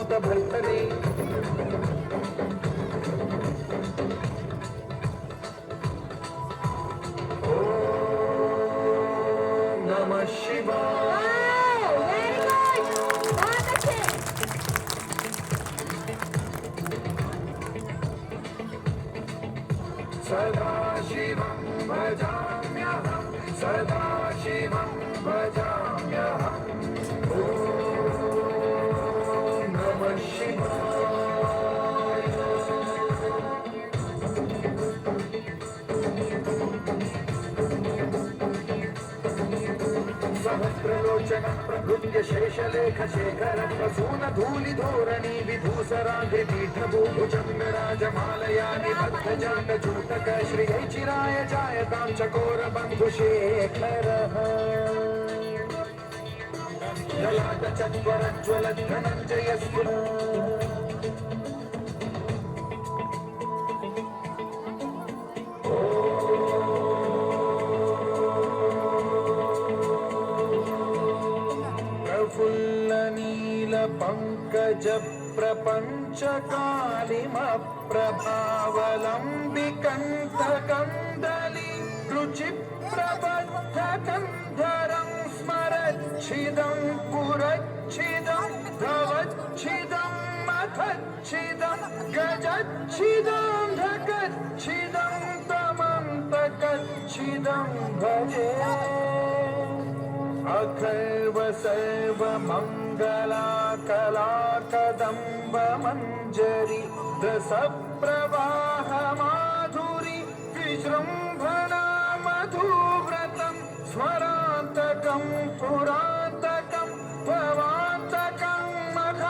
अच्युत भर्तरे ओम नमः शिवाय। सदा शिवं भजाम्यहं सदा शिवं भजाम्यहं ॐ नमः शिवाय। सहस्रलोचन प्रभृत्य शेषलेख शेखर प्रसून धूलि धोरणी विधूसराधि पीठभूभुजं विराजमालया निबद्धजाण्ड चूटक श्रियै चिराय जायतां चकोर बन्धुशेखरः ललाट चत्वरज्ज्वल धनञ्जय पंकज प्रपंच कालिमप्रभावलम्बिकण्ठकन्दली रुचि प्रबद्धकन्धरं स्मरच्छिदं पुरच्छिदं भवच्छिदं मथच्छिदं गजच्छिदं धकच्छिदं तमन्तकच्छिदं भजे अखर्व सर्व मंगला कला कदम्ब मंजरी रस प्रवाह माधुरी विजृंभणा मधुव्रतं स्मरान्तकं पुराण